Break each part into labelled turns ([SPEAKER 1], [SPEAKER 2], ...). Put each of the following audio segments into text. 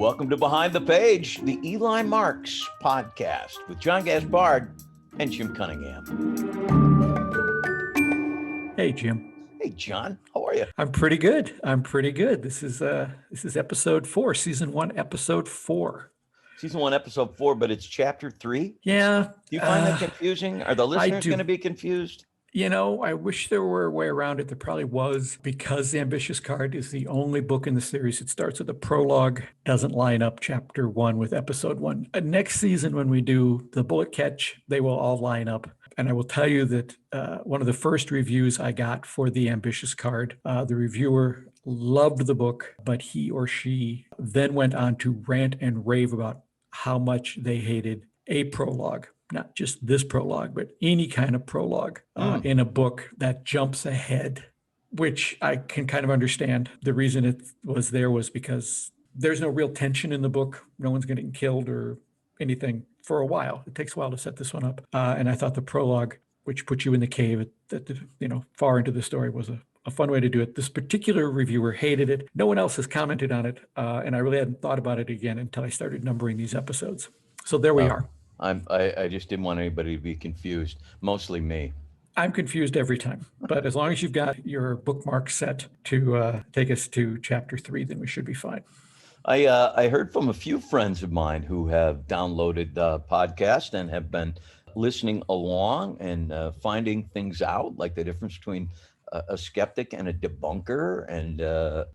[SPEAKER 1] Welcome to Behind the Page, the Eli Marks podcast with John Gaspard and Jim Cunningham.
[SPEAKER 2] Hey, Jim.
[SPEAKER 1] Hey, John. How are you?
[SPEAKER 2] I'm pretty good. This is episode 4, season 1, episode 4.
[SPEAKER 1] Season 1, episode 4, but it's chapter 3.
[SPEAKER 2] Yeah.
[SPEAKER 1] Do you find that confusing? Are the listeners going to be confused?
[SPEAKER 2] You know, I wish there were a way around it. There probably was, because The Ambitious Card is the only book in the series. It starts with a prologue, doesn't line up chapter 1 with episode 1. Next season, when we do the bullet catch, they will all line up. And I will tell you that one of the first reviews I got for The Ambitious Card, the reviewer loved the book, but he or she then went on to rant and rave about how much they hated a prologue. Not just this prologue, but any kind of prologue in a book that jumps ahead, which I can kind of understand. The reason it was there was because there's no real tension in the book. No one's getting killed or anything for a while. It takes a while to set this one up. And I thought the prologue, which puts you in the cave far into the story, was a fun way to do it. This particular reviewer hated it. No one else has commented on it. And I really hadn't thought about it again until I started numbering these episodes. So there we are.
[SPEAKER 1] I just didn't want anybody to be confused, mostly me.
[SPEAKER 2] I'm confused every time, but as long as you've got your bookmark set to take us to chapter 3, then we should be fine.
[SPEAKER 1] I heard from a few friends of mine who have downloaded the podcast and have been listening along and finding things out, like the difference between a skeptic and a debunker. And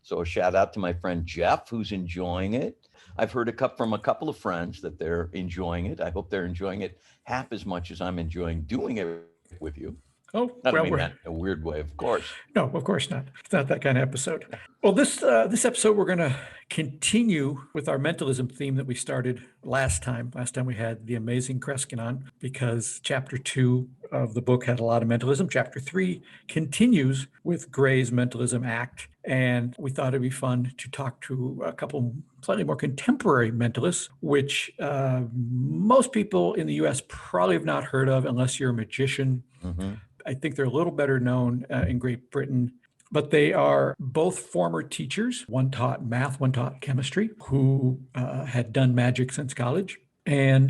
[SPEAKER 1] so a shout out to my friend Jeff, who's enjoying it. I've heard from a couple of friends that they're enjoying it. I hope they're enjoying it half as much as I'm enjoying doing it with you.
[SPEAKER 2] Oh,
[SPEAKER 1] I don't mean that in a weird way, of course.
[SPEAKER 2] No, of course not. It's not that kind of episode. Well, this episode, we're going to continue with our mentalism theme that we started last time. Last time we had the amazing Kreskin on, because chapter 2 of the book had a lot of mentalism. Chapter 3 continues with Gray's mentalism act. And we thought it'd be fun to talk to a couple slightly more contemporary mentalists, which most people in the U.S. probably have not heard of unless you're a magician. Mm-hmm. I think they're a little better known in Great Britain, but they are both former teachers. One taught math, one taught chemistry, who had done magic since college. And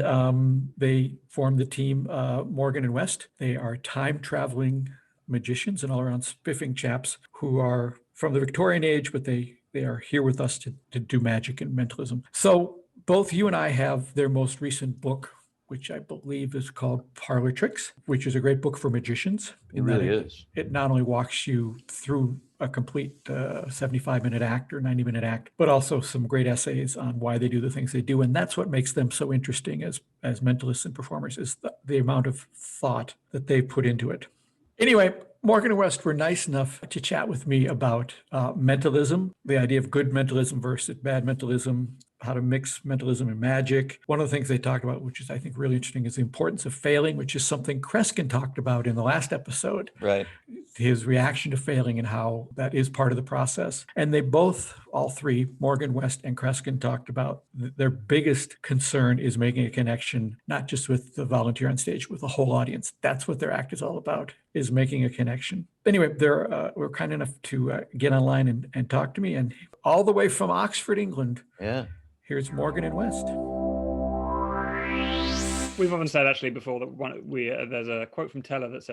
[SPEAKER 2] they formed the team Morgan and West. They are time-traveling magicians and all-around spiffing chaps who are from the Victorian age, but they are here with us to do magic and mentalism. So both you and I have their most recent book, which I believe is called Parlor Tricks, which is a great book for magicians.
[SPEAKER 1] It really is.
[SPEAKER 2] It not only walks you through a complete 75-minute act or 90-minute act, but also some great essays on why they do the things they do. And that's what makes them so interesting as mentalists and performers, is the amount of thought that they put into it. Anyway, Morgan and West were nice enough to chat with me about mentalism, the idea of good mentalism versus bad mentalism, how to mix mentalism and magic. One of the things they talked about, which is I think really interesting, is the importance of failing, which is something Kreskin talked about in the last episode.
[SPEAKER 1] Right.
[SPEAKER 2] His reaction to failing and how that is part of the process. And they both, all three, Morgan, West, and Kreskin, talked about their biggest concern is making a connection, not just with the volunteer on stage, with the whole audience. That's what their act is all about, is making a connection. Anyway, were kind enough to get online and talk to me, and all the way from Oxford, England.
[SPEAKER 1] Yeah.
[SPEAKER 2] Here's Morgan and West.
[SPEAKER 3] We've often said actually before that there's a quote from Teller that's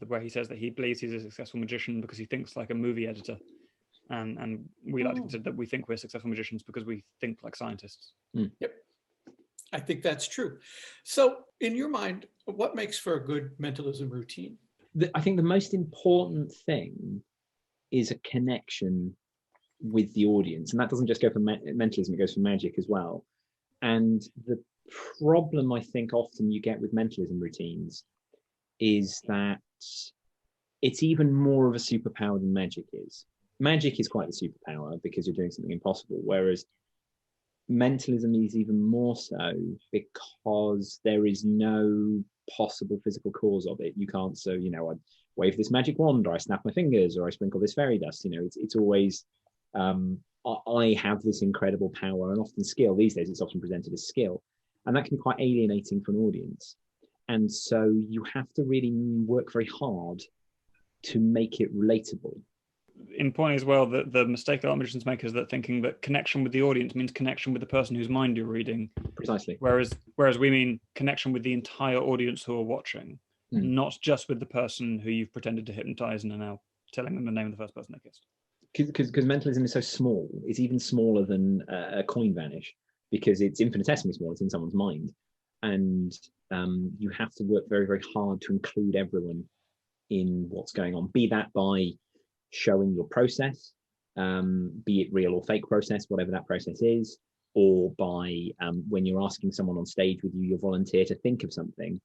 [SPEAKER 3] where he says that he believes he's a successful magician because he thinks like a movie editor, and we like to consider that we think we're successful magicians because we think like scientists.
[SPEAKER 2] Yep, I think that's true. So, in your mind, what makes for a good mentalism routine?
[SPEAKER 4] I think the most important thing is a connection with the audience, and that doesn't just go for mentalism, it goes for magic as well. And the problem I think often you get with mentalism routines is that it's even more of a superpower than magic is. Magic is quite a superpower because you're doing something impossible, whereas mentalism is even more so because there is no possible physical cause of it. You can't, so I wave this magic wand, or I snap my fingers, or I sprinkle this fairy dust. It's always I have this incredible power, and often skill. These days it's often presented as skill, and that can be quite alienating for an audience. And so you have to really work very hard to make it relatable.
[SPEAKER 3] in point as well that the mistake a lot of magicians make is that thinking that connection with the audience means connection with the person whose mind you're reading.
[SPEAKER 4] Precisely.
[SPEAKER 3] Whereas we mean connection with the entire audience who are watching, not just with the person who you've pretended to hypnotize and are now telling them the name of the first person they kissed.
[SPEAKER 4] Because mentalism is so small, it's even smaller than a coin vanish, because it's infinitesimally small. It's in someone's mind, and you have to work very, very hard to include everyone in what's going on. Be that by showing your process, be it real or fake process, whatever that process is, or by when you're asking someone on stage with you, your volunteer to think of something,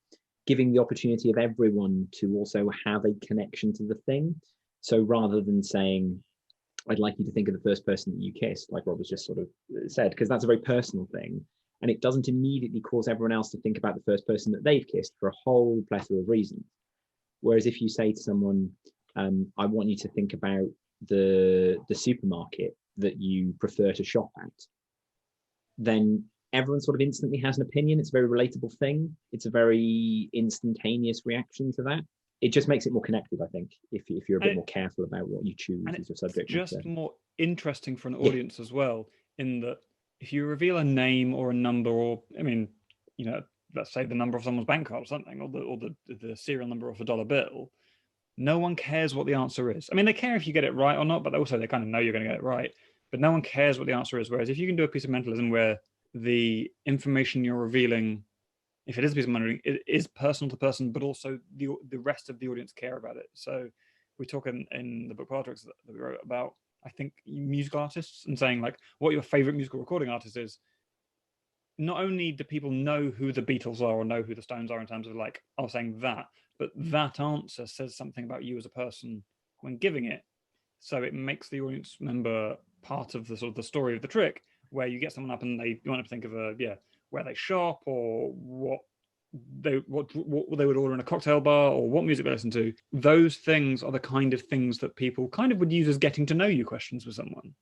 [SPEAKER 4] giving the opportunity of everyone to also have a connection to the thing. So rather than saying, I'd like you to think of the first person that you kissed, like Rob has just sort of said, because that's a very personal thing. And it doesn't immediately cause everyone else to think about the first person that they've kissed for a whole plethora of reasons. Whereas if you say to someone, I want you to think about the supermarket that you prefer to shop at, then everyone sort of instantly has an opinion. It's a very relatable thing. It's a very instantaneous reaction to that. It just makes it more connected, I think, if you're a bit more careful about what you choose as your subject matter.
[SPEAKER 3] It's just more interesting for an audience as well, in that if you reveal a name or a number, or I mean, you know, let's say the number of someone's bank card or something, or the serial number of a dollar bill, no one cares what the answer is. I mean, they care if you get it right or not, but also they kind of know you're going to get it right. But no one cares what the answer is. Whereas if you can do a piece of mentalism where the information you're revealing, if it is a piece of monitoring, it is personal to person, but also the rest of the audience care about it. So we talk in the book Politics that we wrote about, I think, musical artists, and saying like what your favorite musical recording artist is. Not only do people know who the Beatles are or know who the Stones are in terms of like, oh, saying that, but that answer says something about you as a person when giving it. So it makes the audience member part of the sort of the story of the trick, where you get someone up and they want to think of where they shop, or what they would order in a cocktail bar, or what music they listen to. Those things are the kind of things that people kind of would use as getting to know you questions with someone.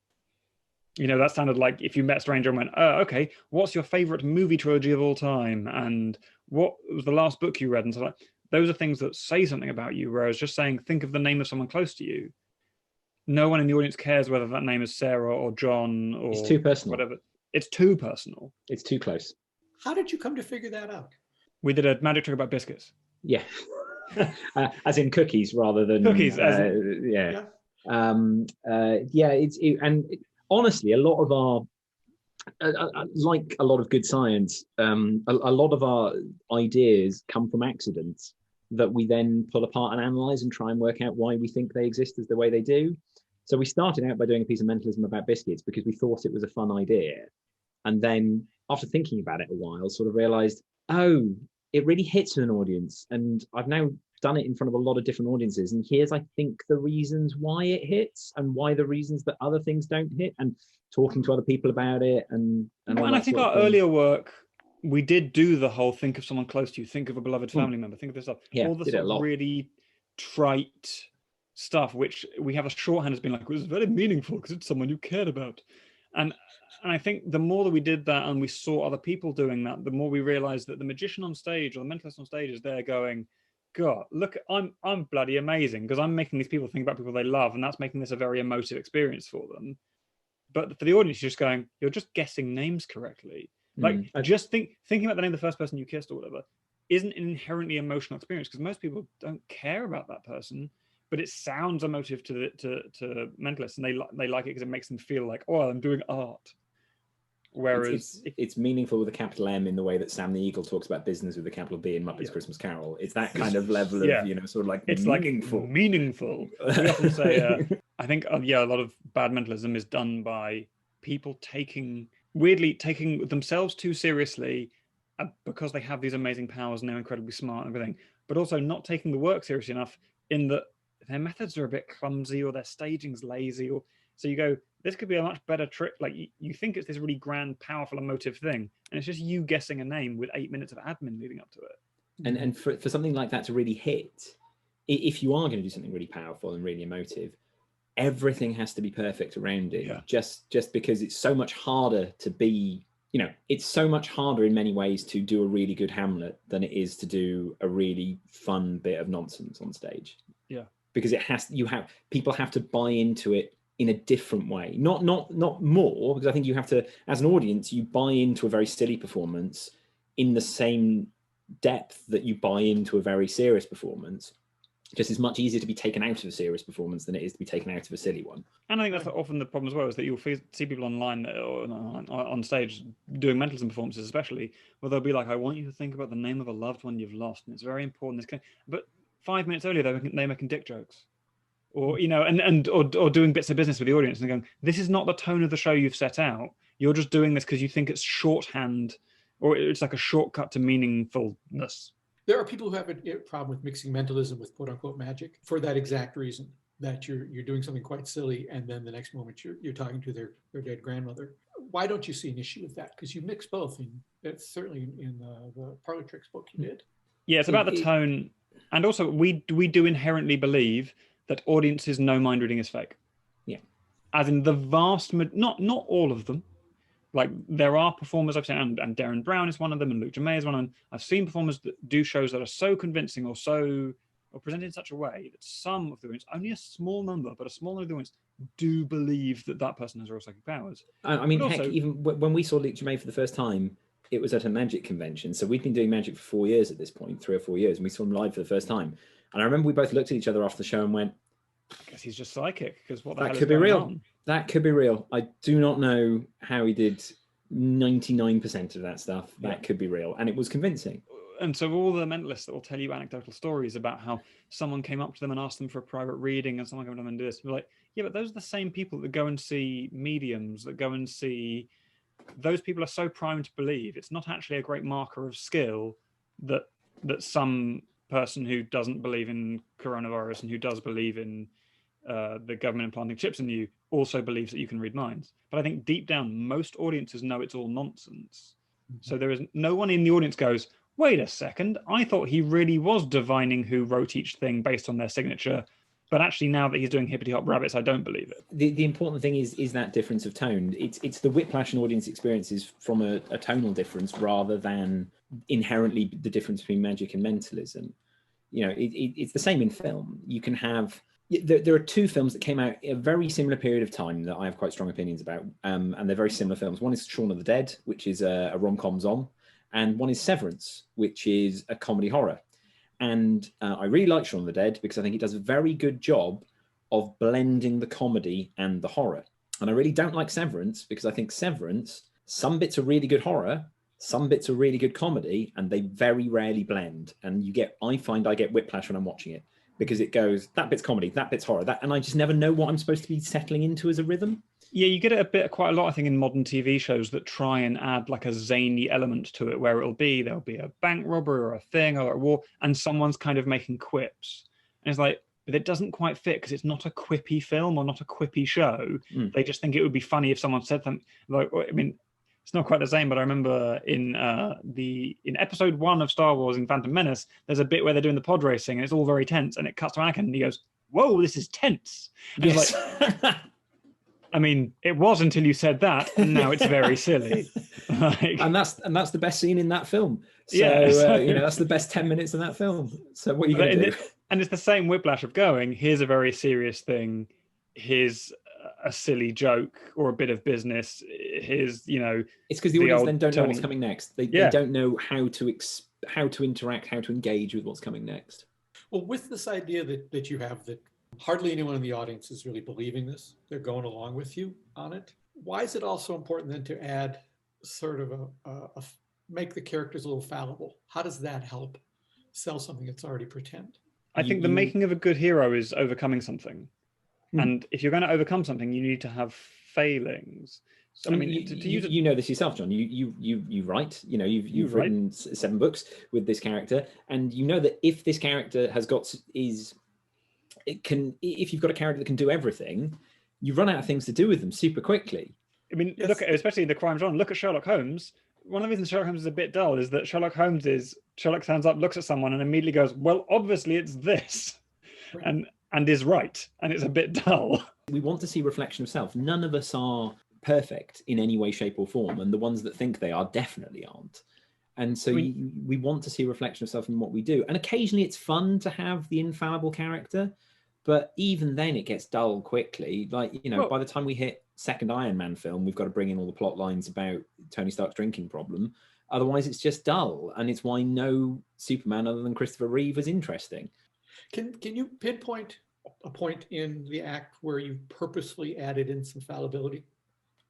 [SPEAKER 3] You know, that sounded like if you met a stranger and went, oh, okay, what's your favorite movie trilogy of all time? And what was the last book you read? And so like, those are things that say something about you. Whereas just saying, think of the name of someone close to you, no one in the audience cares whether that name is Sarah or John or
[SPEAKER 4] it's too personal.
[SPEAKER 3] Whatever. It's too personal.
[SPEAKER 4] It's too close.
[SPEAKER 2] How did you come to figure that out?
[SPEAKER 3] We did a magic trick about biscuits.
[SPEAKER 4] Yeah. As in cookies rather than
[SPEAKER 3] cookies.
[SPEAKER 4] Yeah. Honestly, a lot of our, like a lot of good science, a lot of our ideas come from accidents that we then pull apart and analyze and try and work out why we think they exist as the way they do. So we started out by doing a piece of mentalism about biscuits because we thought it was a fun idea. And then after thinking about it a while, sort of realized, oh, it really hits an audience. And I've now done it in front of a lot of different audiences. And here's, I think, the reasons why it hits and why the reasons that other things don't hit, and talking to other people about it. And
[SPEAKER 3] I think our earlier work, we did do the whole think of someone close to you, think of a beloved family member, think of this stuff.
[SPEAKER 4] Yeah,
[SPEAKER 3] all the sort of really trite stuff, which we have a shorthand has been like, it was very meaningful because it's someone you cared about. And I think the more that we did that and we saw other people doing that, the more we realized that the magician on stage or the mentalist on stage is there going, God, look, I'm bloody amazing because I'm making these people think about people they love, and that's making this a very emotive experience for them. But for the audience, you're just going, you're just guessing names correctly. Like just thinking about the name of the first person you kissed or whatever isn't an inherently emotional experience, because most people don't care about that person, but it sounds emotive to mentalists, and they like it because it makes them feel like, oh, I'm doing art. Whereas
[SPEAKER 4] it's meaningful with a capital M in the way that Sam the Eagle talks about business with a capital B in Muppets Christmas Carol. It's that kind of level of, you know, sort of like
[SPEAKER 3] it's
[SPEAKER 4] meaningful.
[SPEAKER 3] Like meaningful. We often say, I think, a lot of bad mentalism is done by people weirdly taking themselves too seriously because they have these amazing powers and they're incredibly smart and everything, but also not taking the work seriously enough in that their methods are a bit clumsy or their staging's lazy, or so you go, this could be a much better trick. Like you think it's this really grand, powerful, emotive thing, and it's just you guessing a name with 8 minutes of admin leading up to it.
[SPEAKER 4] And for something like that to really hit, if you are going to do something really powerful and really emotive, everything has to be perfect around it. Just because it's so much harder to be, you know, it's so much harder in many ways to do a really good Hamlet than it is to do a really fun bit of nonsense on stage.
[SPEAKER 3] Yeah.
[SPEAKER 4] because people have to buy into it in a different way, not more, because I think you have to, as an audience, you buy into a very silly performance in the same depth that you buy into a very serious performance. Just it's much easier to be taken out of a serious performance than it is to be taken out of a silly one.
[SPEAKER 3] And I think that's often the problem as well, is that you'll see people online or on stage doing mentalism performances, especially, where they'll be like, "I want you to think about the name of a loved one you've lost, and it's very important." But 5 minutes earlier, they're making dick jokes, or or doing bits of business with the audience, and going, "This is not the tone of the show you've set out. You're just doing this because you think it's shorthand, or it's like a shortcut to meaningfulness."
[SPEAKER 2] There are people who have a problem with mixing mentalism with quote unquote magic for that exact reason, that you're doing something quite silly and then the next moment you're talking to their dead grandmother. Why don't you see an issue with that? Because you mix both, it's certainly in the Parlor Tricks book you did.
[SPEAKER 3] Yeah, it's about the tone, and also we do inherently believe that audiences know mind reading is fake.
[SPEAKER 4] Yeah,
[SPEAKER 3] as in the vast, not all of them. Like, there are performers I've seen, and Darren Brown is one of them, and Luke Jamay is one of them. I've seen performers that do shows that are so convincing or presented in such a way that some of the audience, only a small number, but a small number of the audience, do believe that person has real psychic powers.
[SPEAKER 4] I mean, heck, even when we saw Luke Jamay for the first time, it was at a magic convention. So we'd been doing magic for 4 years at this point, 3 or 4 years, and we saw him live for the first time. And I remember we both looked at each other after the show and went,
[SPEAKER 3] I guess he's just psychic, because what the
[SPEAKER 4] that
[SPEAKER 3] hell
[SPEAKER 4] could
[SPEAKER 3] is
[SPEAKER 4] be
[SPEAKER 3] going
[SPEAKER 4] real.
[SPEAKER 3] on?
[SPEAKER 4] That could be real. I do not know how he did 99% of that stuff. That could be real. And it was convincing.
[SPEAKER 3] And so all the mentalists that will tell you anecdotal stories about how someone came up to them and asked them for a private reading, and someone came to them and did this, we're like, yeah, but those are the same people that go and see mediums, that go and see... Those people are so primed to believe. It's not actually a great marker of skill that some person who doesn't believe in coronavirus and who does believe in the government implanting chips in you also believes that you can read minds. But I think deep down, most audiences know it's all nonsense. So there is no one in the audience goes, wait a second, I thought he really was divining who wrote each thing based on their signature. But actually, now that he's doing hippity hop rabbits, I don't believe it.
[SPEAKER 4] The important thing is that difference of tone. It's the whiplash in audience experiences from a tonal difference rather than inherently the difference between magic and mentalism. You know, it's the same in film. You can have... There are two films that came out in a very similar period of time that I have quite strong opinions about, and they're very similar films. One is Shaun of the Dead, which is a rom-com zombie, and one is Severance, which is a comedy horror. And I really like Shaun of the Dead because I think it does a very good job of blending the comedy and the horror. And I really don't like Severance because I think Severance, some bits are really good horror, some bits are really good comedy, and they very rarely blend. And I find I get whiplash when I'm watching it, because it goes, that bit's comedy, that bit's horror, and I just never know what I'm supposed to be settling into as a rhythm.
[SPEAKER 3] Yeah, you get it quite a lot, I think, in modern TV shows that try and add like a zany element to it, where there'll be a bank robbery or a thing or a war, and someone's kind of making quips. And it's like, but it doesn't quite fit because it's not a quippy film or not a quippy show. They just think it would be funny if someone said something like, I mean, it's not quite the same, but I remember in episode 1 of Star Wars in Phantom Menace, there's a bit where they're doing the pod racing and it's all very tense, and it cuts to Anakin and he goes, "Whoa, this is tense." And
[SPEAKER 4] yes.
[SPEAKER 3] It's like, I mean, it was until you said that, and now it's very silly. Like,
[SPEAKER 4] and that's the best scene in that film. So,
[SPEAKER 3] yeah,
[SPEAKER 4] that's the best 10 minutes in that film. So what are you going to do?
[SPEAKER 3] And it's the same whiplash of going, here's a very serious thing, here's a silly joke or a bit of business, here's,
[SPEAKER 4] it's because the audience then don't know what's coming next. They don't know how to interact, how to engage with what's coming next.
[SPEAKER 2] Well, with this idea that you have, that hardly anyone in the audience is really believing this, they're going along with you on it, why is it also important then to add sort of make the characters a little fallible? How does that help sell something that's already pretend?
[SPEAKER 3] I think the making of a good hero is overcoming something. And if you're going to overcome something, you need to have failings. So, I mean,
[SPEAKER 4] you know this yourself, John. You write. You've written 7 books with this character, and you know that if this character if you've got a character that can do everything, you run out of things to do with them super quickly.
[SPEAKER 3] I mean, look at, especially the crime genre. Look at Sherlock Holmes. One of the reasons Sherlock Holmes is a bit dull is that Sherlock stands up, looks at someone, and immediately goes, "Well, obviously it's this," right. and is right, and it's a bit dull.
[SPEAKER 4] We want to see reflection of self. None of us are perfect in any way, shape, or form, and the ones that think they are definitely aren't. And so we want to see reflection of self in what we do. And occasionally it's fun to have the infallible character, But even then, it gets dull quickly. Like,
[SPEAKER 3] Well-
[SPEAKER 4] by the time we hit second Iron Man film, we've got to bring in all the plot lines about Tony Stark's drinking problem. Otherwise, it's just dull. And it's why no Superman other than Christopher Reeve is interesting.
[SPEAKER 2] Can you pinpoint a point in the act where you purposefully added in some fallibility?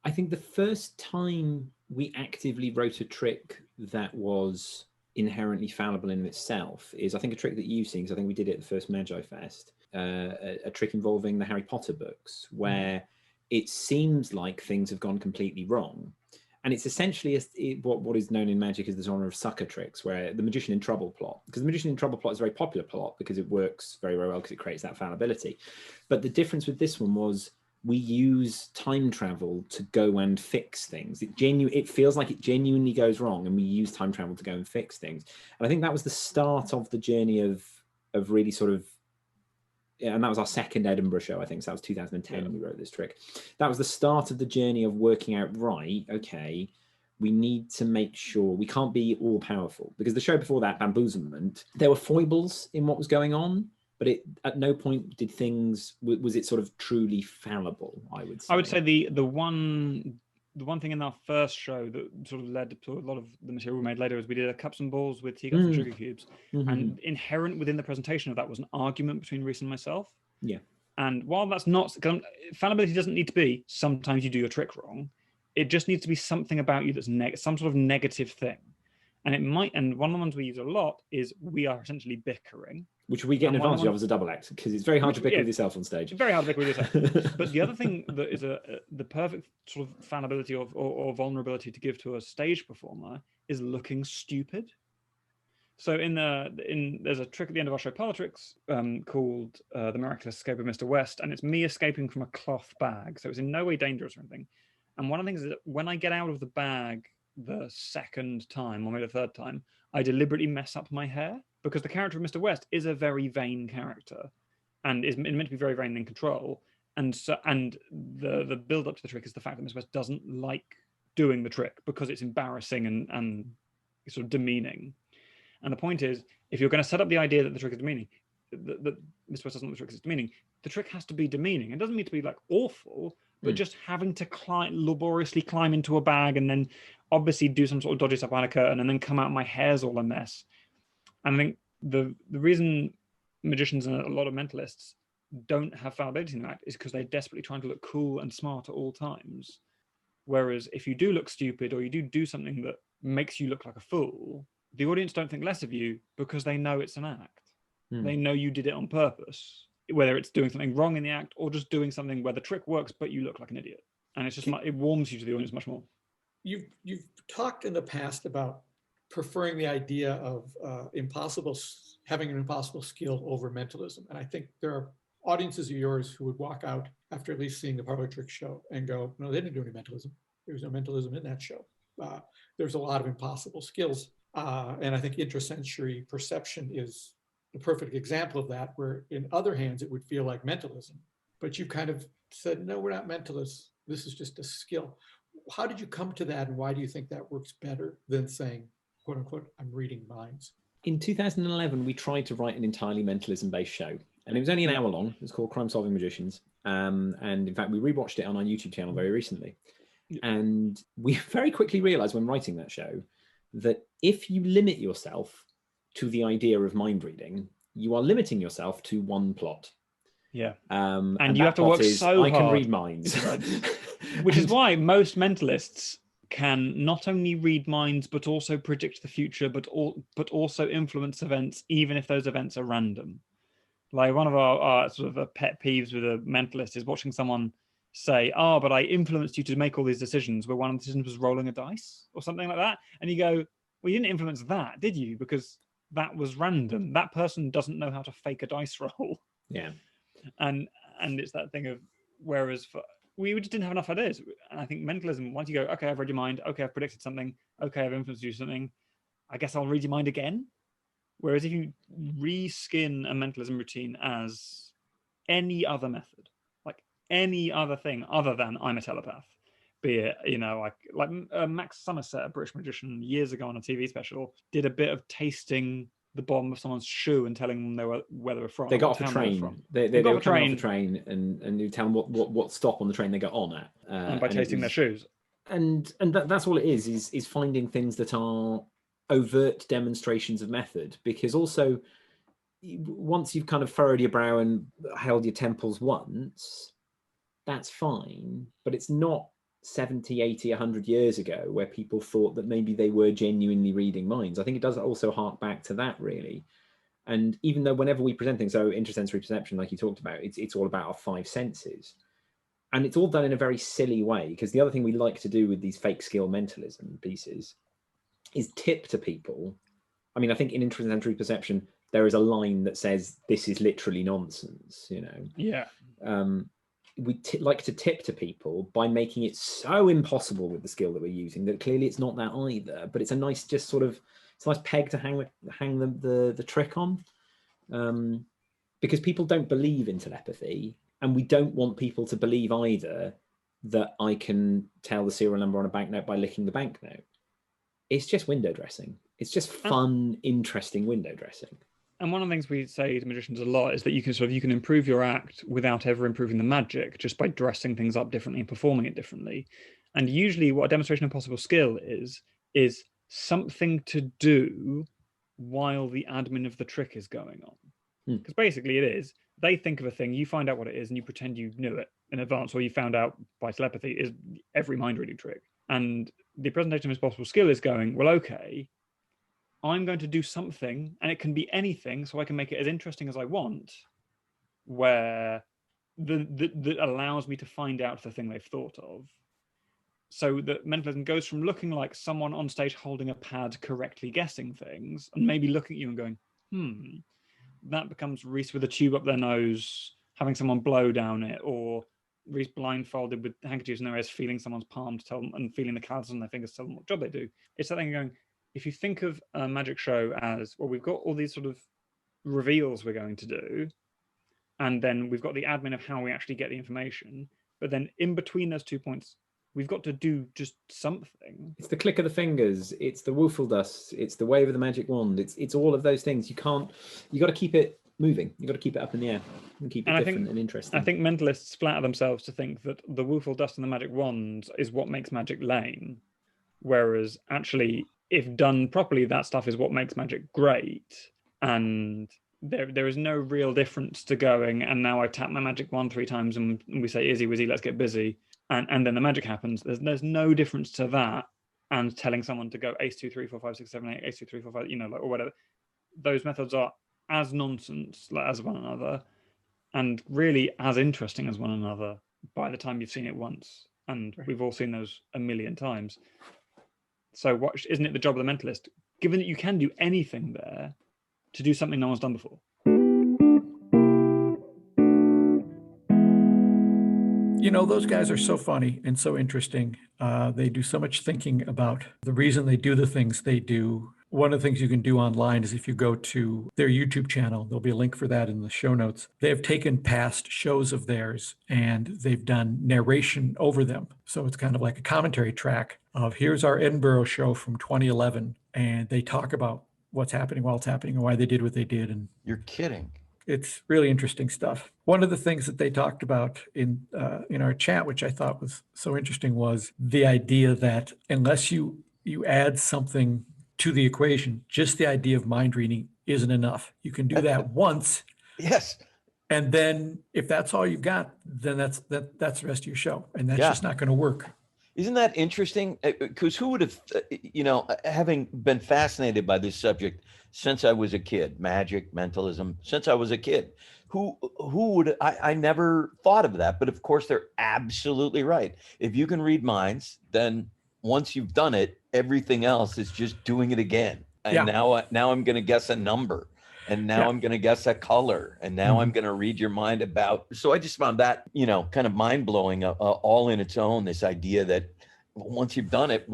[SPEAKER 4] I think the first time we actively wrote a trick that was inherently fallible in itself is, I think, a trick that you've seen, because I think we did it at the first Magi Fest, a trick involving the Harry Potter books, where it seems like things have gone completely wrong. And it's essentially what is known in magic as the genre of sucker tricks, where the Magician in Trouble plot, because the Magician in Trouble plot is a very popular plot because it works very, very well because it creates that fallibility. But the difference with this one was we use time travel to go and fix things. It feels like it genuinely goes wrong, and we use time travel to go and fix things. And I think that was the start of the journey of really sort of, and that was our second Edinburgh show, I think. So that was 2010 we wrote this trick. That was the start of the journey of working out, right, okay, we need to make sure we can't be all powerful, because the show before that, Bamboozlement, there were foibles in what was going on, but at no point was it sort of truly fallible, I would say.
[SPEAKER 3] I would say the one thing in our first show that sort of led to a lot of the material we made later is we did a cups and balls with teacups and sugar cubes. And inherent within the presentation of that was an argument between Reese and myself.
[SPEAKER 4] Yeah.
[SPEAKER 3] And while that's not, fallibility doesn't need to be sometimes you do your trick wrong. It just needs to be something about you that's some sort of negative thing. And one of the ones we use a lot is we are essentially bickering.
[SPEAKER 4] Which we get an advantage of as a double act, because it's very hard to bicker with yourself on stage.
[SPEAKER 3] Very hard to bicker with yourself. But the other thing that is the perfect sort of fallibility or vulnerability to give to a stage performer is looking stupid. So there's a trick at the end of our show, Parlor Tricks, called The Miraculous Escape of Mr. West, and it's me escaping from a cloth bag. So it's in no way dangerous or anything. And one of the things is that when I get out of the bag the second time, or maybe the third time, I deliberately mess up my hair, because the character of Mr. West is a very vain character and is meant to be very vain and in control. And the build up to the trick is the fact that Mr. West doesn't like doing the trick because it's embarrassing and sort of demeaning. And the point is, if you're going to set up the idea that the trick is demeaning, that Mr. West doesn't know the trick is demeaning, the trick has to be demeaning. It doesn't need to be like awful, but just having to laboriously climb into a bag and then obviously do some sort of dodgy stuff behind a curtain and then come out, my hair's all a mess. And I think the reason magicians and a lot of mentalists don't have fallibility in the act is because they're desperately trying to look cool and smart at all times. Whereas if you do look stupid or you do something that makes you look like a fool, the audience don't think less of you because they know it's an act. They know you did it on purpose, whether it's doing something wrong in the act or just doing something where the trick works but you look like an idiot. And it's just it warms you to the audience much more.
[SPEAKER 2] You've talked in the past about preferring the idea of having an impossible skill over mentalism. And I think there are audiences of yours who would walk out after at least seeing the Parlor Trick show and go, no, they didn't do any mentalism. There was no mentalism in that show. There's a lot of impossible skills. And I think intrasensory perception is the perfect example of that, where in other hands, it would feel like mentalism. But you kind of said, no, we're not mentalists. This is just a skill. How did you come to that? And why do you think that works better than saying, quote unquote, I'm reading minds?
[SPEAKER 4] In 2011, we tried to write an entirely mentalism-based show, and it was only an hour long. It was called Crime Solving Magicians. And in fact, we rewatched it on our YouTube channel very recently. And we very quickly realized when writing that show that if you limit yourself to the idea of mind reading, you are limiting yourself to one plot.
[SPEAKER 3] Yeah.
[SPEAKER 4] And
[SPEAKER 3] you have to work so hard.
[SPEAKER 4] I can read minds.
[SPEAKER 3] Which is why most mentalists can not only read minds, but also predict the future, but also influence events, even if those events are random. Like one of our sort of pet peeves with a mentalist is watching someone say, oh, but I influenced you to make all these decisions, where one of the decisions was rolling a dice or something like that. And you go, well, you didn't influence that, did you? Because that was random. That person doesn't know how to fake a dice roll.
[SPEAKER 4] Yeah.
[SPEAKER 3] And it's that thing of, whereas we just didn't have enough ideas. And I think mentalism, once you go, okay, I've read your mind, okay, I've predicted something, okay, I've influenced you something, I guess I'll read your mind again. Whereas if you reskin a mentalism routine as any other method, like any other thing other than I'm a telepath, be it, like Max Somerset, a British magician, years ago on a TV special, did a bit of tasting the bottom of someone's shoe and telling them where they were from.
[SPEAKER 4] They got
[SPEAKER 3] what
[SPEAKER 4] off a
[SPEAKER 3] town they were
[SPEAKER 4] train.
[SPEAKER 3] from.
[SPEAKER 4] They
[SPEAKER 3] got
[SPEAKER 4] were
[SPEAKER 3] off a
[SPEAKER 4] coming off a
[SPEAKER 3] train.
[SPEAKER 4] train, and you tell them what stop on the train they got on at.
[SPEAKER 3] And by
[SPEAKER 4] and
[SPEAKER 3] tasting their shoes.
[SPEAKER 4] And that's all it is finding things that are overt demonstrations of method. Because also, once you've kind of furrowed your brow and held your temples once, that's fine. But it's not 70, 80, 100 years ago where people thought that maybe they were genuinely reading minds. I think it does also hark back to that, really. And even though whenever we present things, so intrasensory perception, like you talked about, it's all about our five senses. And it's all done in a very silly way, because the other thing we like to do with these fake skill mentalism pieces is tip to people. I mean, I think in intrasensory perception, there is a line that says, this is literally nonsense, you know?
[SPEAKER 3] Yeah.
[SPEAKER 4] We like to tip to people by making it so impossible with the skill that we're using that clearly it's not that either, but it's a nice, just sort of, it's a nice peg to hang the trick on, because people don't believe in telepathy, and we don't want people to believe either that I can tell the serial number on a banknote by licking the banknote. It's just window dressing. It's just fun, interesting window dressing.
[SPEAKER 3] And one of the things we say to magicians a lot is that you can improve your act without ever improving the magic, just by dressing things up differently and performing it differently. And usually what a demonstration of possible skill is something to do while the admin of the trick is going on. Because basically it is, they think of a thing, you find out what it is, and you pretend you knew it in advance, or you found out by telepathy, is every mind reading trick. And the presentation of his possible skill is going, well, okay, I'm going to do something, and it can be anything, so I can make it as interesting as I want, where that allows me to find out the thing they've thought of. So that mentalism goes from looking like someone on stage holding a pad correctly guessing things, and maybe looking at you and going, that becomes Reese with a tube up their nose, having someone blow down it, or Reese blindfolded with handkerchiefs in their ears, feeling someone's palm to tell them, and feeling the calluses on their fingers to tell them what job they do. It's that thing going, if you think of a magic show as, well, we've got all these sort of reveals we're going to do, and then we've got the admin of how we actually get the information, but then in between those 2 points, we've got to do just something.
[SPEAKER 4] It's the click of the fingers. It's the woofle dust. It's the wave of the magic wand. It's all of those things. You got to keep it moving. You got to keep it up in the air and keep it different and interesting.
[SPEAKER 3] I think mentalists flatter themselves to think that the woofle dust and the magic wand is what makes magic lame. Whereas actually, if done properly, that stuff is what makes magic great. And there is no real difference to going, and now I tap my magic wand 3 times and we say, Izzy, Wizzy, let's get busy. And then the magic happens. There's no difference to that and telling someone to go ace 2 3 4 5 6 7 8 ace 2 3 4 5, or whatever. Those methods are as nonsense as one another, and really as interesting as one another by the time you've seen it once. And we've all seen those a million times. So isn't it the job of the mentalist, given that you can do anything there, to do something no one's done before?
[SPEAKER 2] Those guys are so funny and so interesting. They do so much thinking about the reason they do the things they do. One of the things you can do online is if you go to their YouTube channel, there'll be a link for that in the show notes. They have taken past shows of theirs and they've done narration over them. So it's kind of like a commentary track of, here's our Edinburgh show from 2011. And they talk about what's happening while it's happening and why they did what they did. And
[SPEAKER 1] You're kidding.
[SPEAKER 2] it's really interesting stuff. One of the things that they talked about in our chat, which I thought was so interesting, was the idea that unless you add something to the equation, just the idea of mind reading isn't enough. You can do that once.
[SPEAKER 1] Yes.
[SPEAKER 2] And then if that's all you've got, then that's the rest of your show. And that's just not going to work.
[SPEAKER 1] Isn't that interesting? Because who would have, having been fascinated by this subject since I was a kid, magic, mentalism, since I was a kid, who would, I never thought of that. But of course, they're absolutely right. If you can read minds, then once you've done it, everything else is just doing it again. And now I'm going to guess a number. And now I'm going to guess a color. And now I'm going to read your mind about. So I just found that, kind of mind blowing all in its own, this idea that once you've done it,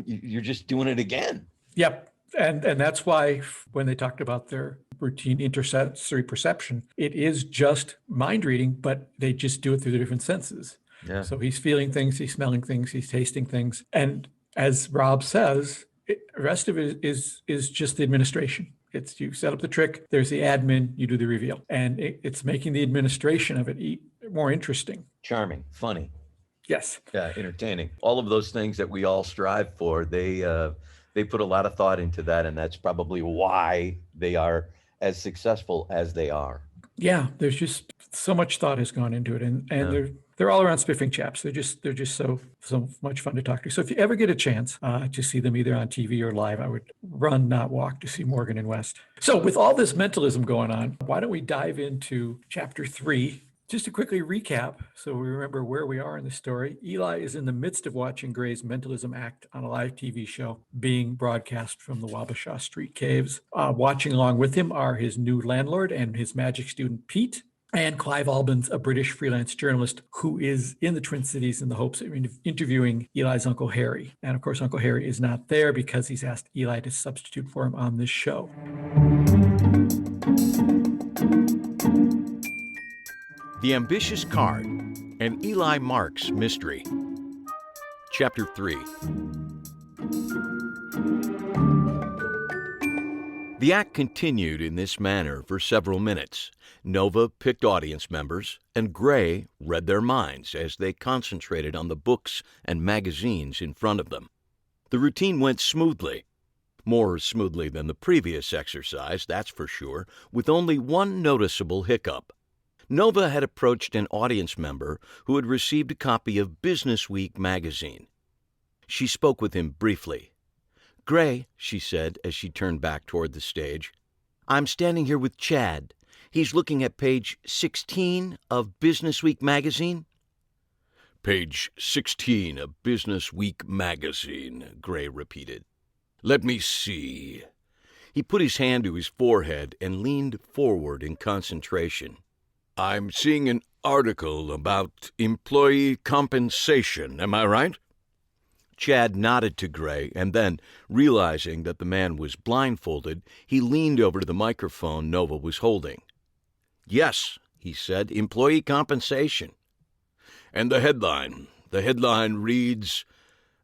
[SPEAKER 1] you're just doing it again.
[SPEAKER 2] Yep. And that's why when they talked about their routine intersensory perception, it is just mind reading, but they just do it through the different senses.
[SPEAKER 1] Yeah.
[SPEAKER 2] So he's feeling things, he's smelling things, he's tasting things. And as Rob says, the rest of it is just the administration. It's you set up the trick, there's the admin, you do the reveal. And it's making the administration of it more interesting.
[SPEAKER 1] Charming, funny.
[SPEAKER 2] Yes.
[SPEAKER 1] Yeah, entertaining. All of those things that we all strive for, they put a lot of thought into that, and that's probably why they are as successful as they are.
[SPEAKER 2] Yeah, there's just so much thought has gone into it, and they're all around spiffing chaps. They're just so much fun to talk to. So if you ever get a chance to see them either on TV or live, I would run, not walk, to see Morgan and West. So with all this mentalism going on, why don't we dive into chapter 3? Just to quickly recap, so we remember where we are in the story. Eli is in the midst of watching Gray's mentalism act on a live TV show being broadcast from the Wabasha Street Caves. Watching along with him are his new landlord and his magic student, Pete, and Clive Albans, a British freelance journalist who is in the Twin Cities in the hopes of interviewing Eli's Uncle Harry. And of course, Uncle Harry is not there because he's asked Eli to substitute for him on this show.
[SPEAKER 5] The Ambitious Card, an Eli Marks mystery. Chapter 3. The act continued in this manner for several minutes. Nova picked audience members, and Gray read their minds as they concentrated on the books and magazines in front of them. The routine went smoothly. More smoothly than the previous exercise, that's for sure, with only one noticeable hiccup. Nova had approached an audience member who had received a copy of Business Week magazine. She spoke with him briefly. "Gray," she said as she turned back toward the stage, "I'm standing here with Chad. He's looking at page 16 of Business Week magazine."
[SPEAKER 6] "Page 16 of Business Week magazine," Gray repeated. "Let me see."
[SPEAKER 5] He put his hand to his forehead and leaned forward in concentration.
[SPEAKER 6] "I'm seeing an article about employee compensation, am I right?"
[SPEAKER 5] Chad nodded to Gray, and then, realizing that the man was blindfolded, he leaned over to the microphone Nova was holding. "Yes," he said, "employee compensation."
[SPEAKER 6] "And the headline? The headline reads,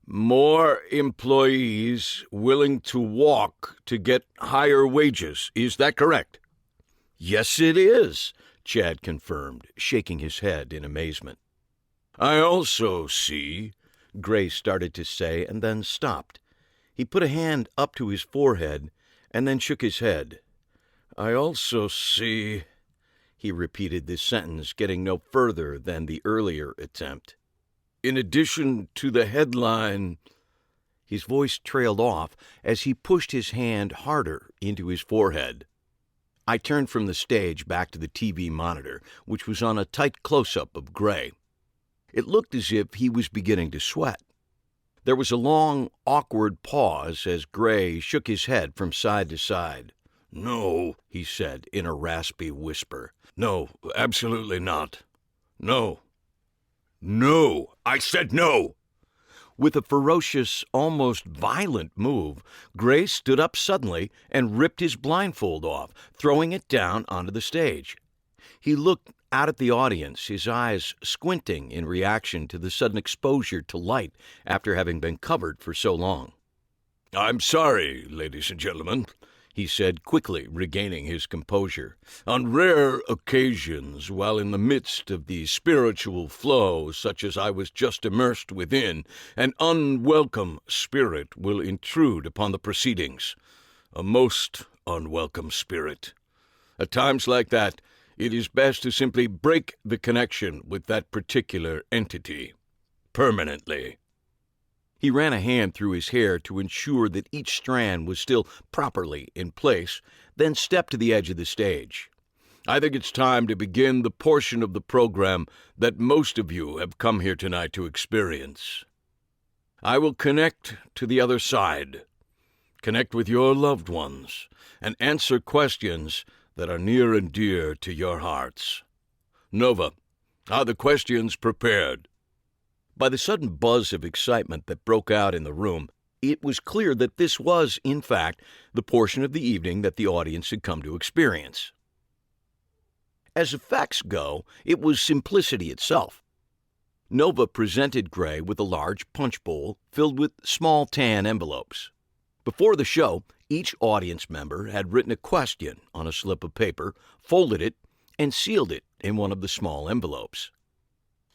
[SPEAKER 6] 'More employees willing to walk to get higher wages.' Is that correct?"
[SPEAKER 5] "Yes, it is," Chad confirmed, shaking his head in amazement.
[SPEAKER 6] "I also see,"
[SPEAKER 5] Gray started to say, and then stopped. He put a hand up to his forehead and then shook his head.
[SPEAKER 6] "I also see,"
[SPEAKER 5] he repeated this sentence, getting no further than the earlier attempt.
[SPEAKER 6] "in addition to the headline—"
[SPEAKER 5] His voice trailed off as he pushed his hand harder into his forehead. I turned from the stage back to the TV monitor, which was on a tight close-up of Gray. It looked as if he was beginning to sweat. There was a long, awkward pause as Gray shook his head from side to side.
[SPEAKER 6] "No," he said in a raspy whisper. "No, absolutely not. No. No! I said no!"
[SPEAKER 5] With a ferocious, almost violent move, Gray stood up suddenly and ripped his blindfold off, throwing it down onto the stage. He looked out at the audience, his eyes squinting in reaction to the sudden exposure to light after having been covered for so long.
[SPEAKER 6] "I'm sorry, ladies and gentlemen," he said, quickly regaining his composure. "On rare occasions, while in the midst of the spiritual flow such as I was just immersed within, an unwelcome spirit will intrude upon the proceedings. A most unwelcome spirit. At times like that, it is best to simply break the connection with that particular entity. Permanently."
[SPEAKER 5] He ran a hand through his hair to ensure that each strand was still properly in place, then stepped to the edge of the stage.
[SPEAKER 6] "I think it's time to begin the portion of the program that most of you have come here tonight to experience. I will connect to the other side, connect with your loved ones, and answer questions that are near and dear to your hearts. Nova, are the questions prepared?"
[SPEAKER 5] By the sudden buzz of excitement that broke out in the room, it was clear that this was, in fact, the portion of the evening that the audience had come to experience. As effects go, it was simplicity itself. Nova presented Gray with a large punch bowl filled with small tan envelopes. Before the show, Each audience member had written a question on a slip of paper, folded it, and sealed it in one of the small envelopes.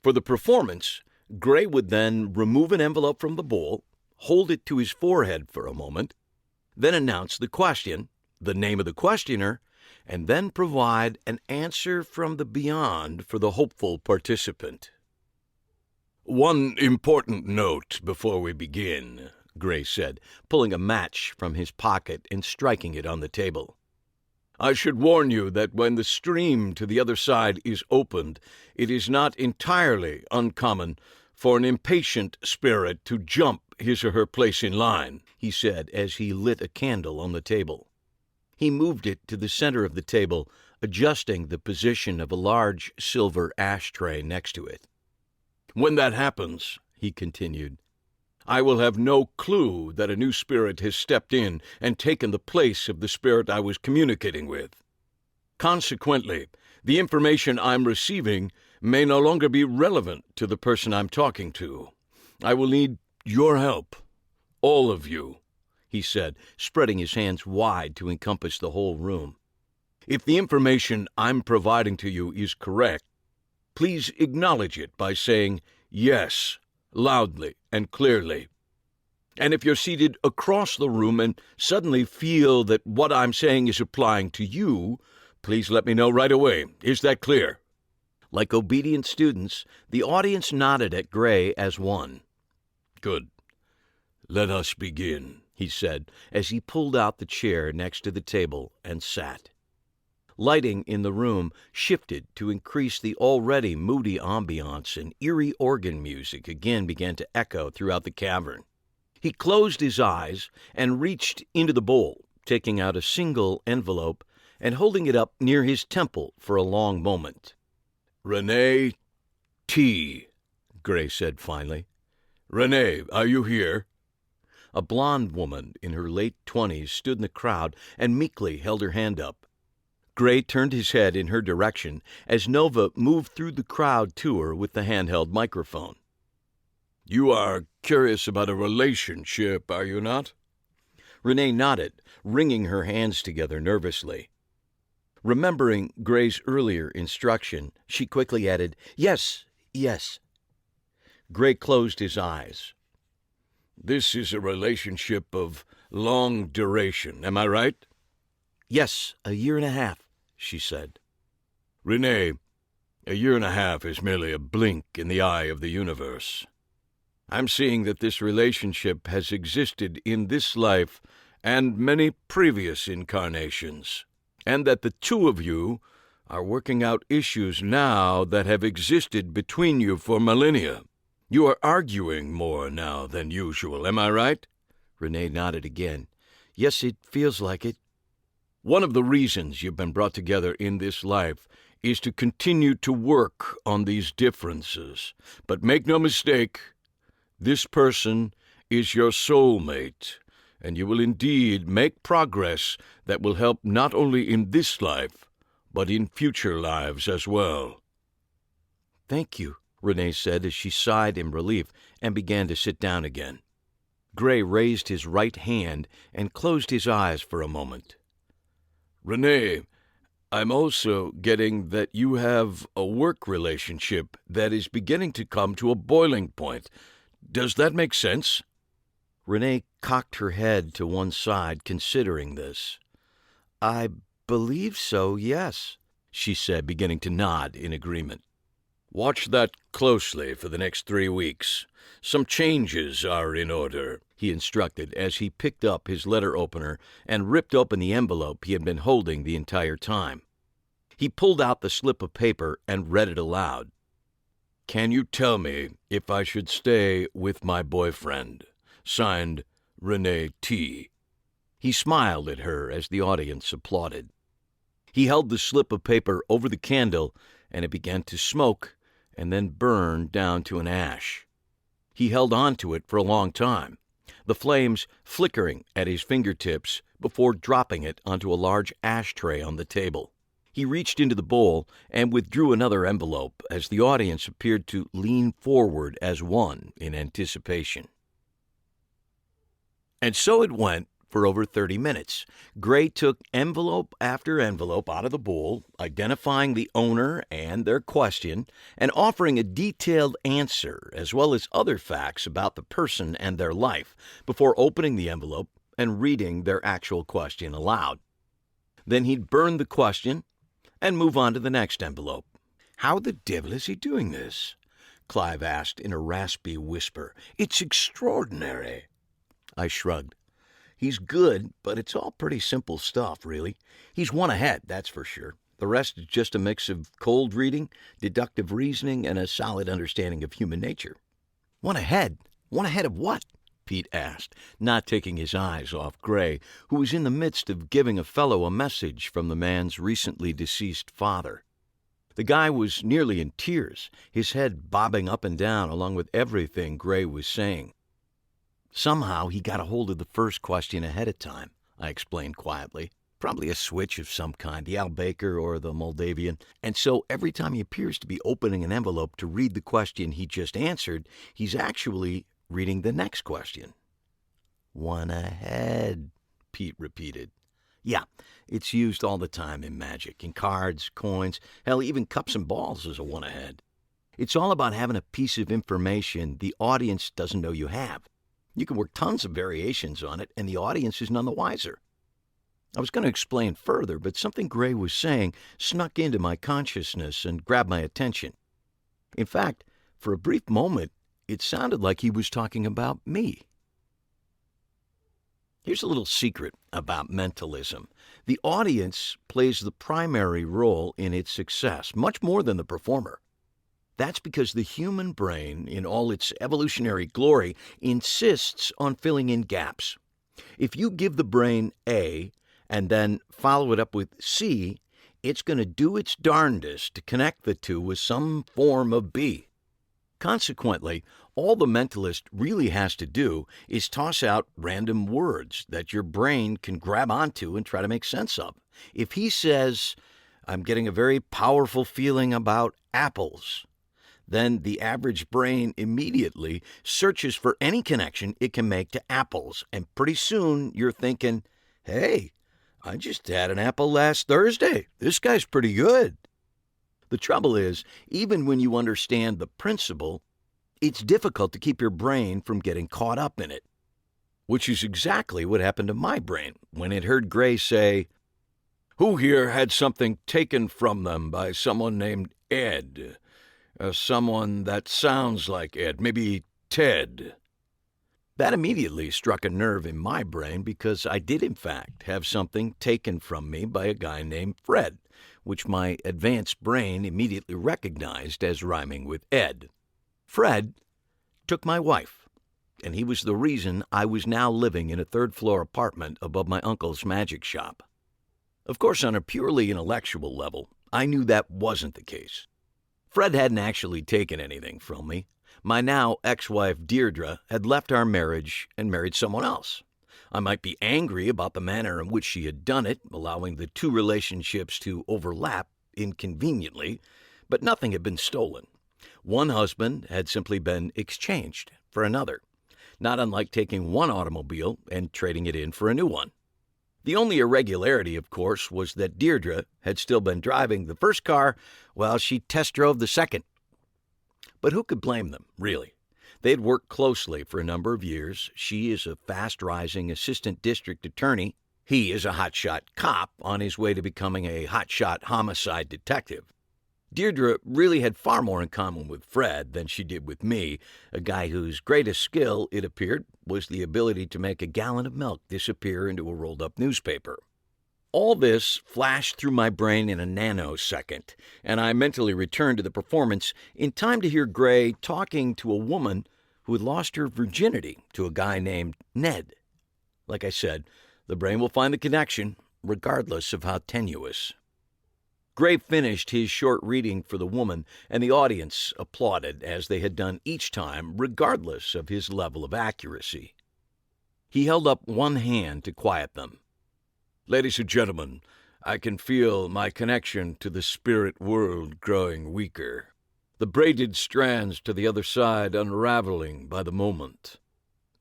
[SPEAKER 5] For the performance, Gray would then remove an envelope from the bowl, hold it to his forehead for a moment, then announce the question, the name of the questioner, and then provide an answer from the beyond for the hopeful participant. "One important note before we begin," Gray said, pulling a match from his pocket and striking it on the table. "I should warn you that when the stream to the other side is opened, it is not entirely uncommon for an impatient spirit to jump his or her place in line," he said as he lit a candle on the table. He moved it to the center of the table, adjusting the position of a large silver ashtray next to it. "When that happens," he continued, "I will have no clue that a new spirit has stepped in and taken the place of the spirit I was communicating with. Consequently, the information I'm receiving may no longer be relevant to the person I'm talking to. I will need your help, all of you," he said, spreading his hands wide to encompass the whole room. "If the information I'm providing to you is correct, please acknowledge it by saying yes, loudly and clearly. And if you're seated across the room and suddenly feel that what I'm saying is applying to you, please let me know right away. Is that clear?" Like obedient students, the audience nodded at Gray as one. "Good. Let us begin," he said, as he pulled out the chair next to the table and sat. Lighting in the room shifted to increase the already moody ambiance, and eerie organ music again began to echo throughout the cavern. He closed his eyes and reached into the bowl, taking out a single envelope and holding it up near his temple for a long moment. "Renee T.," Gray said finally. "Renee, are you here?" A blonde woman in her late 20s stood in the crowd and meekly held her hand up. Gray turned his head in her direction as Nova moved through the crowd to her with the handheld microphone. "You are curious about a relationship, are you not?" Renee nodded, wringing her hands together nervously. Remembering Gray's earlier instruction, she quickly added, "Yes, yes." Gray closed his eyes. "This is a relationship of long duration, am I right?" "Yes, 1.5 years," she said. "Renee, 1.5 years is merely a blink in the eye of the universe. I'm seeing that this relationship has existed in this life and many previous incarnations, and that the two of you are working out issues now that have existed between you for millennia. You are arguing more now than usual, am I right?" Renee nodded again. "Yes, it feels like it." "One of the reasons you've been brought together in this life is to continue to work on these differences. But make no mistake, this person is your soulmate, and you will indeed make progress that will help not only in this life, but in future lives as well." "Thank you," Renee said as she sighed in relief and began to sit down again. Gray raised his right hand and closed his eyes for a moment. "Renee, I'm also getting that you have a work relationship that is beginning to come to a boiling point. Does that make sense?" Renee cocked her head to one side, considering this. "I believe so, yes," she said, beginning to nod in agreement. "Watch that closely for the next 3 weeks. Some changes are in order," he instructed as he picked up his letter opener and ripped open the envelope he had been holding the entire time. He pulled out the slip of paper and read it aloud. "Can you tell me if I should stay with my boyfriend? Signed, Renee T." He smiled at her as the audience applauded. He held the slip of paper over the candle, and it began to smoke and then burn down to an ash. He held on to it for a long time, the flames flickering at his fingertips before dropping it onto a large ashtray on the table. He reached into the bowl and withdrew another envelope as the audience appeared to lean forward as one in anticipation. And so it went for over 30 minutes. Gray took envelope after envelope out of the bowl, identifying the owner and their question, and offering a detailed answer, as well as other facts about the person and their life, before opening the envelope and reading their actual question aloud. Then he'd burn the question and move on to the next envelope. "How the devil is he doing this?" Clive asked in a raspy whisper. "It's extraordinary." I shrugged. "He's good, but it's all pretty simple stuff, really. He's one ahead, that's for sure. The rest is just a mix of cold reading, deductive reasoning, and a solid understanding of human nature." "One ahead? One ahead of what?" Pete asked, not taking his eyes off Gray, who was in the midst of giving a fellow a message from the man's recently deceased father. The guy was nearly in tears, his head bobbing up and down along with everything Gray was saying. "Somehow he got a hold of the first question ahead of time," I explained quietly. "Probably a switch of some kind, the Al Baker or the Moldavian. And so every time he appears to be opening an envelope to read the question he just answered, he's actually reading the next question." "One ahead," Pete repeated. "Yeah, it's used all the time in magic, in cards, coins, hell, even cups and balls is a one ahead. It's all about having a piece of information the audience doesn't know you have. You can work tons of variations on it, and the audience is none the wiser." I was going to explain further, but something Gray was saying snuck into my consciousness and grabbed my attention. In fact, for a brief moment, it sounded like he was talking about me. Here's a little secret about mentalism. The audience plays the primary role in its success, much more than the performer. That's because the human brain, in all its evolutionary glory, insists on filling in gaps. If you give the brain A and then follow it up with C, it's going to do its darndest to connect the two with some form of B. Consequently, all the mentalist really has to do is toss out random words that your brain can grab onto and try to make sense of. If he says, "I'm getting a very powerful feeling about apples," then the average brain immediately searches for any connection it can make to apples, and pretty soon you're thinking, "Hey, I just had an apple last Thursday. This guy's pretty good." The trouble is, even when you understand the principle, it's difficult to keep your brain from getting caught up in it. Which is exactly what happened to my brain when it heard Gray say, "Who here had something taken from them by someone named Ed? Someone that sounds like Ed, maybe Ted." That immediately struck a nerve in my brain because I did, in fact, have something taken from me by a guy named Fred, which my advanced brain immediately recognized as rhyming with Ed. Fred took my wife, and he was the reason I was now living in a third-floor apartment above my uncle's magic shop. Of course, on a purely intellectual level, I knew that wasn't the case. Fred hadn't actually taken anything from me. My now ex-wife Deirdre had left our marriage and married someone else. I might be angry about the manner in which she had done it, allowing the two relationships to overlap inconveniently, but nothing had been stolen. One husband had simply been exchanged for another, not unlike taking one automobile and trading it in for a new one. The only irregularity, of course, was that Deirdre had still been driving the first car while she test drove the second. But who could blame them, really? They had worked closely for a number of years. She is a fast-rising assistant district attorney. He is a hotshot cop on his way to becoming a hotshot homicide detective. Deirdre really had far more in common with Fred than she did with me, a guy whose greatest skill, it appeared, was the ability to make a gallon of milk disappear into a rolled-up newspaper. All this flashed through my brain in a nanosecond, and I mentally returned to the performance in time to hear Gray talking to a woman who had lost her virginity to a guy named Ned. Like I said, the brain will find the connection, regardless of how tenuous. Gray finished his short reading for the woman, and the audience applauded, as they had done each time, regardless of his level of accuracy. He held up one hand to quiet them. "Ladies and gentlemen, I can feel my connection to the spirit world growing weaker, the braided strands to the other side unraveling by the moment.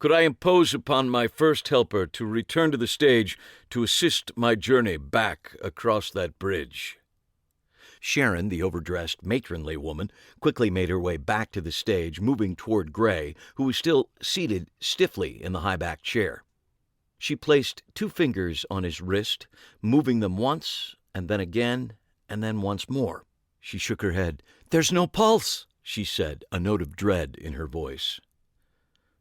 [SPEAKER 6] could I impose upon my first helper to return to the stage to assist my journey back across that bridge?
[SPEAKER 5] Sharon, the overdressed, matronly woman, quickly made her way back to the stage, moving toward Gray, who was still seated stiffly in the high-backed chair. She placed 2 fingers on his wrist, moving them once, and then again, and then once more. She shook her head. "There's no pulse," she said, a note of dread in her voice.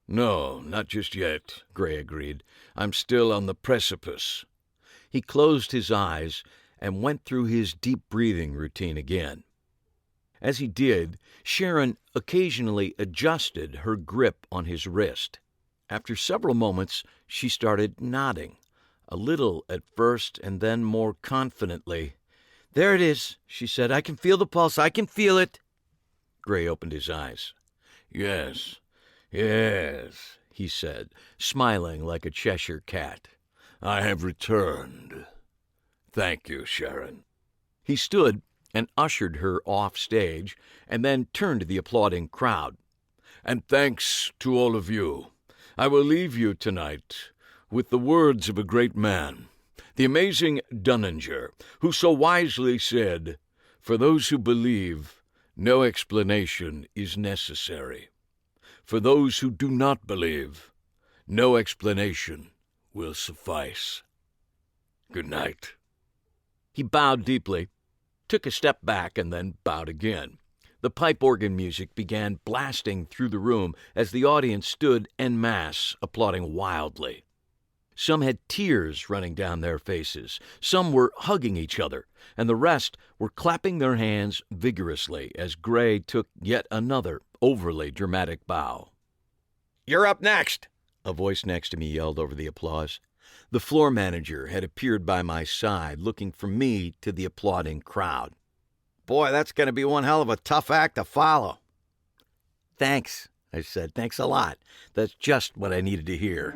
[SPEAKER 6] "No, not just yet," Gray agreed. "I'm still on the precipice."
[SPEAKER 5] He closed his eyes and went through his deep breathing routine again. As he did, Sharon occasionally adjusted her grip on his wrist. After several moments, she started nodding, a little at first and then more confidently. "There it is," she said. "I can feel the pulse. I can feel it." Gray opened his eyes.
[SPEAKER 6] Yes,
[SPEAKER 5] he said, smiling like a Cheshire cat.
[SPEAKER 6] I have returned. Thank you, Sharon.
[SPEAKER 5] He stood and ushered her off stage, and then turned to the applauding crowd.
[SPEAKER 6] And thanks to all of you. I will leave you tonight with the words of a great man, the amazing Dunninger, who so wisely said, "For those who believe, no explanation is necessary. For those who do not believe, no explanation will suffice. Good night."
[SPEAKER 5] He bowed deeply, took a step back, and then bowed again. The pipe organ music began blasting through the room as the audience stood en masse, applauding wildly. Some had tears running down their faces, some were hugging each other, and the rest were clapping their hands vigorously as Gray took yet another overly dramatic bow. "You're up next," a voice next to me yelled over the applause. The floor manager had appeared by my side, looking from me to the applauding crowd. "Boy, that's going to be one hell of a tough act to follow." "Thanks," I said. "Thanks a lot. That's just what I needed to hear."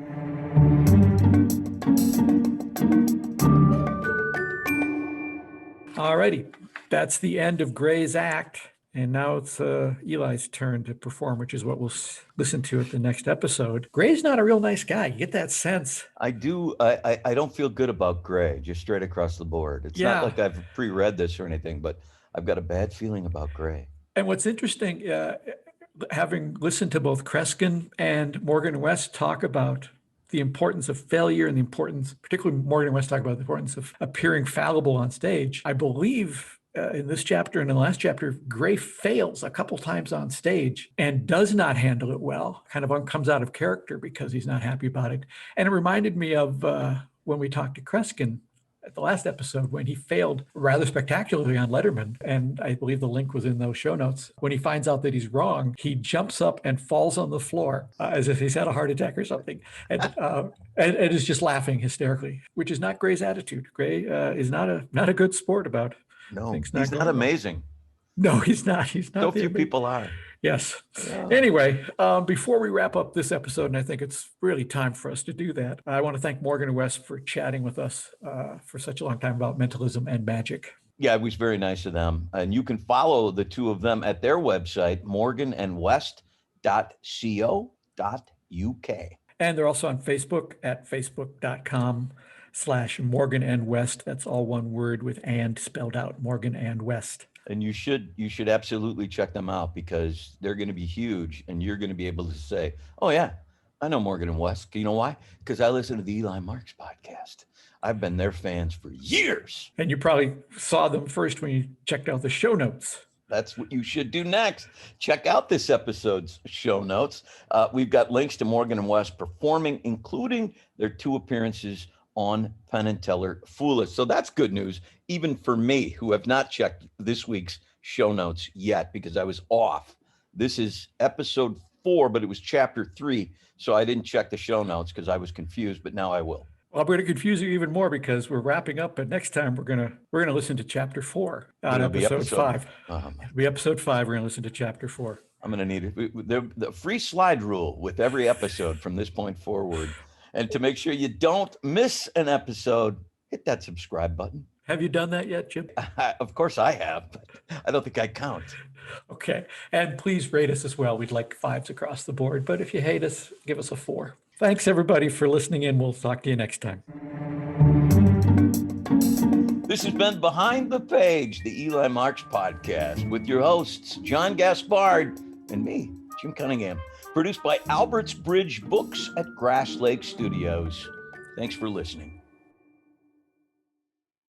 [SPEAKER 2] All righty. That's the end of Gray's act. And now it's Eli's turn to perform, which is what we'll listen to at the next episode. Gray's not a real nice guy. You get that sense.
[SPEAKER 1] I do. I don't feel good about Gray, just straight across the board. It's not like I've pre-read this or anything, but I've got a bad feeling about Gray.
[SPEAKER 2] And what's interesting, having listened to both Kreskin and Morgan West talk about the importance of failure and the importance, particularly Morgan West talk about the importance of appearing fallible on stage, I believe in this chapter and in the last chapter, Gray fails a couple times on stage and does not handle it well, kind of comes out of character because he's not happy about it. And it reminded me of when we talked to Kreskin at the last episode, when he failed rather spectacularly on Letterman. And I believe the link was in those show notes. When he finds out that he's wrong, he jumps up and falls on the floor as if he's had a heart attack or something, and is just laughing hysterically, which is not Gray's attitude. Gray is not a good sport about.
[SPEAKER 1] No, he's not amazing.
[SPEAKER 2] No, he's not. He's not.
[SPEAKER 1] So few people are.
[SPEAKER 2] Yes.
[SPEAKER 1] Yeah.
[SPEAKER 2] Anyway, before we wrap up this episode, and I think it's really time for us to do that, I want to thank Morgan and West for chatting with us for such a long time about mentalism and magic.
[SPEAKER 1] Yeah, it was very nice of them. And you can follow the two of them at their website, morganandwest.co.uk.
[SPEAKER 2] And they're also on Facebook at facebook.com/Morgan and West. That's all one word with "and" spelled out, Morgan and West.
[SPEAKER 1] And you should absolutely check them out, because they're going to be huge, and you're going to be able to say, "Oh yeah, I know Morgan and West." You know why? Because I listen to the Eli Marks podcast. I've been their fans for years.
[SPEAKER 2] And you probably saw them first when you checked out the show notes.
[SPEAKER 1] That's what you should do next. Check out this episode's show notes. We've got links to Morgan and West performing, including their 2 appearances on Penn and Teller Fool Us. So that's good news, even for me, who have not checked this week's show notes yet because I was off. This is episode 4, but it was chapter 3. So I didn't check the show notes because I was confused, but now I will.
[SPEAKER 2] Well, I'm going to confuse you even more because we're wrapping up, but next time we're going to listen to chapter 4 on episode 5. It'll be episode 5. We're going to listen to chapter 4.
[SPEAKER 1] I'm going to need it. The free slide rule with every episode from this point forward. And to make sure you don't miss an episode, hit that subscribe button.
[SPEAKER 2] Have you done that yet, Jim?
[SPEAKER 1] Of course I have, but I don't think I count.
[SPEAKER 2] Okay. And please rate us as well. We'd like 5s across the board. But if you hate us, give us a 4. Thanks, everybody, for listening in. We'll talk to you next time.
[SPEAKER 1] This has been Behind the Page, the Eli March podcast, with your hosts, John Gaspard and me, Jim Cunningham. Produced by Alberts Bridge Books at Grass Lake Studios. Thanks for listening.